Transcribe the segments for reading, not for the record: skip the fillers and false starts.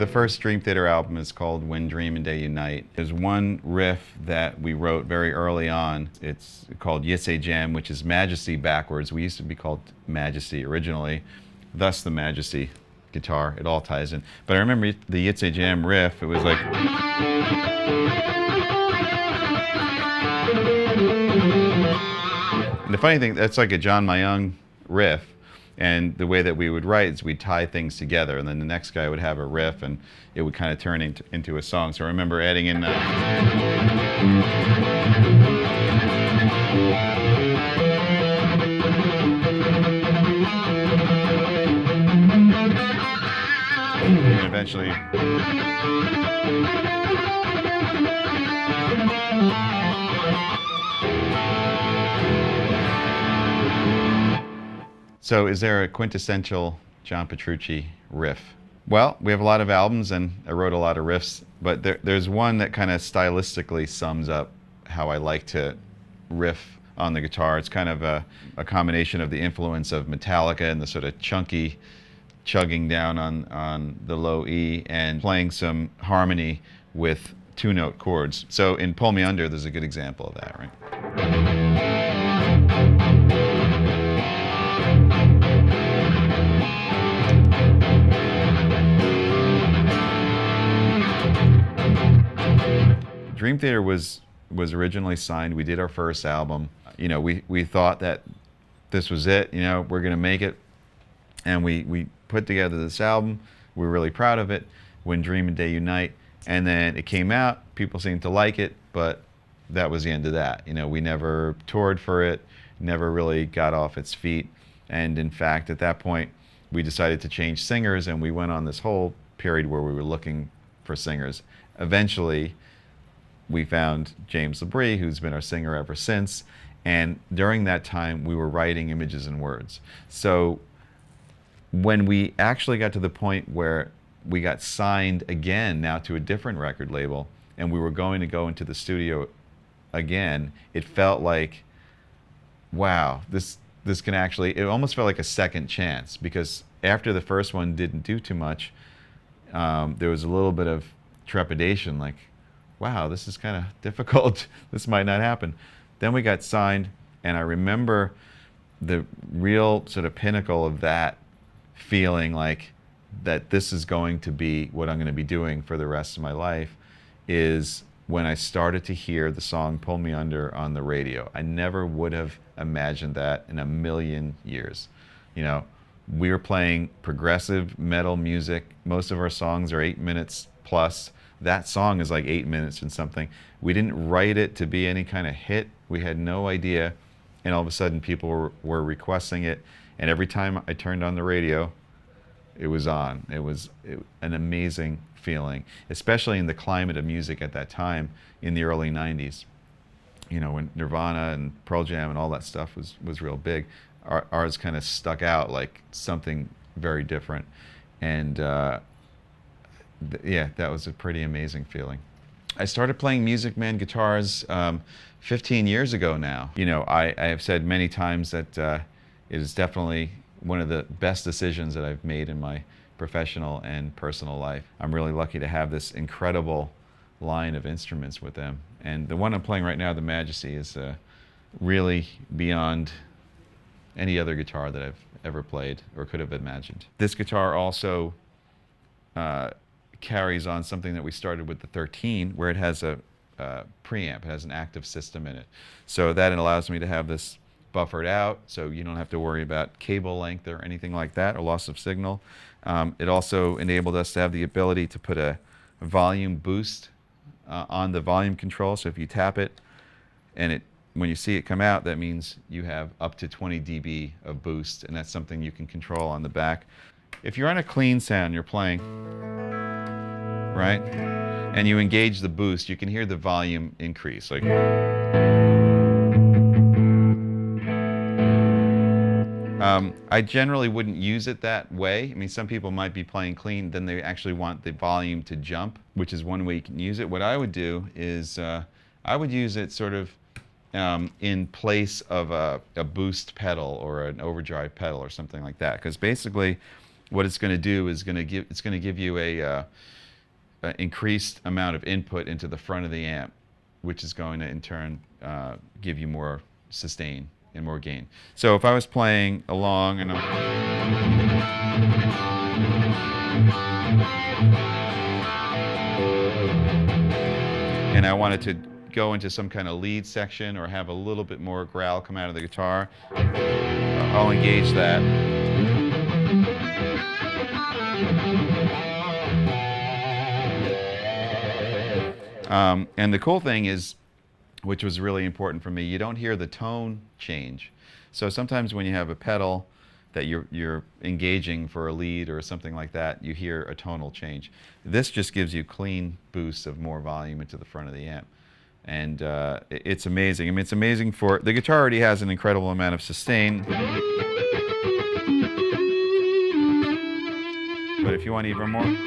The first Dream Theater album is called When Dream and Day Unite. There's one riff that we wrote very early on. It's called Yitze Jam, which is Majesty backwards. We used to be called Majesty originally, thus the Majesty guitar. It all ties in. But I remember the Yitze Jam riff, it was like... And the funny thing, that's like a John Mayung riff. And the way that we would write is we'd tie things together, and then the next guy would have a riff, and it would kind of turn into a song. So I remember adding in and eventually So is there a quintessential John Petrucci riff? Well, we have a lot of albums and I wrote a lot of riffs, but there's one that kind of stylistically sums up how I like to riff on the guitar. It's kind of a combination of the influence of Metallica and the sort of chunky chugging down on the low E and playing some harmony with two-note chords. So in Pull Me Under, there's a good example of that, right? Dream Theater was originally signed. We did our first album. You know, we thought that this was it. You know, we're gonna make it, and we put together this album. We're really proud of it. When Dream and Day Unite, and then it came out. People seemed to like it, but that was the end of that. You know, we never toured for it. Never really got off its feet. And in fact, at that point, we decided to change singers, and we went on this whole period where we were looking for singers. Eventually, we found James Labrie, who's been our singer ever since, and during that time we were writing Images and Words. So when we actually got to the point where we got signed again now to a different record label and we were going to go into the studio again, it felt like, wow, this can actually, it almost felt like a second chance, because after the first one didn't do too much, there was a little bit of trepidation, like, wow, this is kind of difficult. This might not happen. Then we got signed, and I remember the real sort of pinnacle of that feeling like that this is going to be what I'm going to be doing for the rest of my life is when I started to hear the song Pull Me Under on the radio. I never would have imagined that in a million years. You know, we were playing progressive metal music. Most of our songs are 8 minutes plus. That song is like 8 minutes and something. We didn't write it to be any kind of hit. We had no idea. And all of a sudden people were requesting it. And every time I turned on the radio, it was on. It was an amazing feeling, especially in the climate of music at that time in the early 90s. You know, when Nirvana and Pearl Jam and all that stuff was real big. Ours kind of stuck out like something very different. And yeah, that was a pretty amazing feeling. I started playing Music Man guitars 15 years ago now. You know, I have said many times that it is definitely one of the best decisions that I've made in my professional and personal life. I'm really lucky to have this incredible line of instruments with them. And the one I'm playing right now, the Majesty, is really beyond any other guitar that I've ever played or could have imagined. This guitar also carries on something that we started with the 13, where it has a preamp. It has an active system in it. So that allows me to have this buffered out, so you don't have to worry about cable length or anything like that, or loss of signal. It also enabled us to have the ability to put a volume boost on the volume control. So if you tap it, and when you see it come out, that means you have up to 20 dB of boost, and that's something you can control on the back. If you're on a clean sound, you're playing, right? And you engage the boost, you can hear the volume increase. Like, I generally wouldn't use it that way. I mean, some people might be playing clean, then they actually want the volume to jump, which is one way you can use it. What I would do is I would use it sort of in place of a boost pedal or an overdrive pedal or something like that, because basically what it's going to do is it's going to give you increased amount of input into the front of the amp, which is going to in turn give you more sustain and more gain. So if I was playing along and I wanted to go into some kind of lead section or have a little bit more growl come out of the guitar, I'll engage that. And the cool thing is, which was really important for me, you don't hear the tone change. So sometimes when you have a pedal that you're engaging for a lead or something like that, you hear a tonal change. This just gives you clean boosts of more volume into the front of the amp. And it's amazing. I mean, it's amazing for, the guitar already has an incredible amount of sustain. But if you want even more,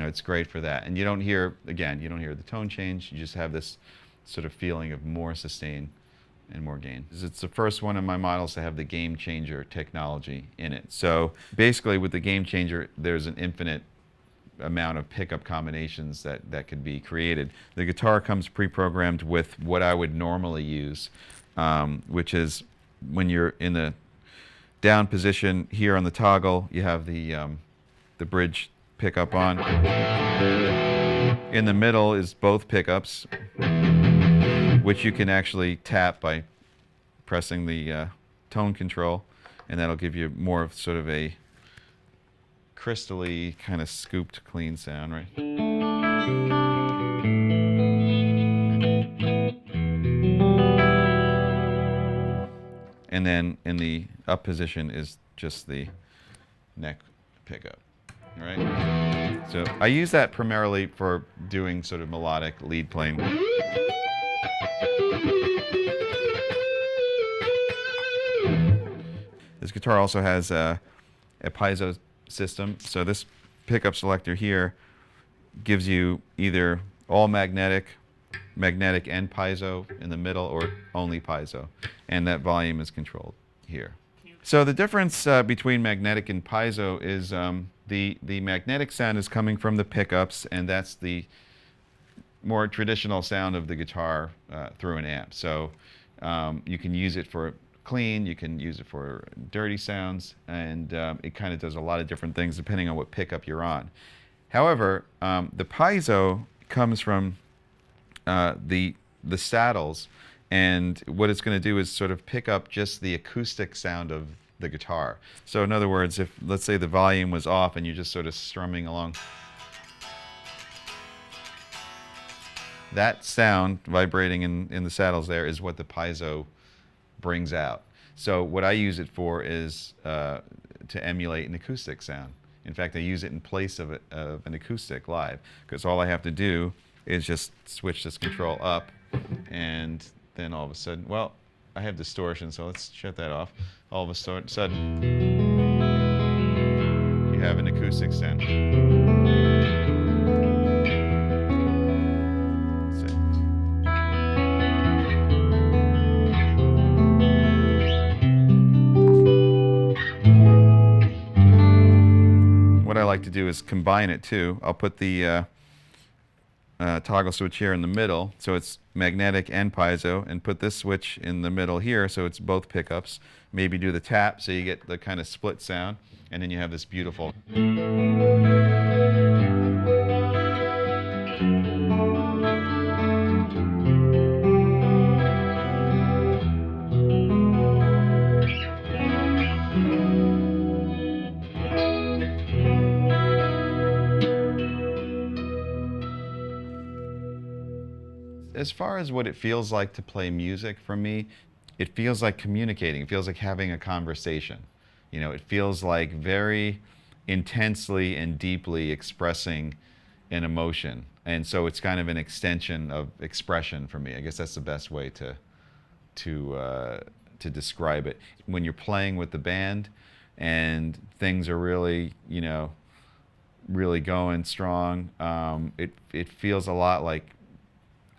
it's great for that. And you don't hear, again, you don't hear the tone change. You just have this sort of feeling of more sustain and more gain. It's the first one of my models to have the Game Changer technology in it. So basically with the Game Changer, there's an infinite amount of pickup combinations that could be created. The guitar comes pre-programmed with what I would normally use, which is when you're in the down position here on the toggle, you have the bridge pickup on. In the middle is both pickups, which you can actually tap by pressing the tone control, and that'll give you more of sort of a crystally kind of scooped clean sound, right? And then in the up position is just the neck pickup. All right. So I use that primarily for doing sort of melodic lead playing. This guitar also has a piezo system. So this pickup selector here gives you either all magnetic and piezo in the middle, or only piezo. And that volume is controlled here. So the difference between magnetic and piezo is the magnetic sound is coming from the pickups, and that's the more traditional sound of the guitar through an amp. So you can use it for clean, you can use it for dirty sounds, and it kind of does a lot of different things depending on what pickup you're on. However, the piezo comes from the saddles, and what it's going to do is sort of pick up just the acoustic sound of the guitar. So in other words, if let's say the volume was off and you're just sort of strumming along, that sound vibrating in the saddles there is what the piezo brings out. So what I use it for is to emulate an acoustic sound. In fact, I use it in place of an acoustic live, because all I have to do is just switch this control up, and then all of a sudden, well, I have distortion, so let's shut that off. All of a sudden, you have an acoustic sound. Let's see. What I like to do is combine it too. I'll put the toggle switch here in the middle, so it's magnetic and piezo, and put this switch in the middle here, so it's both pickups. Maybe do the tap, so you get the kind of split sound, and then you have this beautiful. As far as what it feels like to play music for me, it feels like communicating. It feels like having a conversation. You know, it feels like very intensely and deeply expressing an emotion. And so it's kind of an extension of expression for me. I guess that's the best way to describe it. When you're playing with the band and things are really, you know, really going strong, it feels a lot like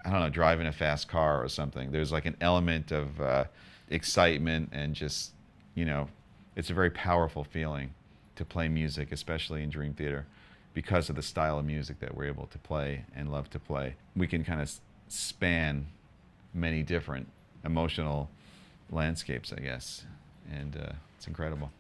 I don't know, driving a fast car or something. There's like an element of excitement and just, you know, it's a very powerful feeling to play music, especially in Dream Theater, because of the style of music that we're able to play and love to play. We can kind of span many different emotional landscapes, I guess, and it's incredible.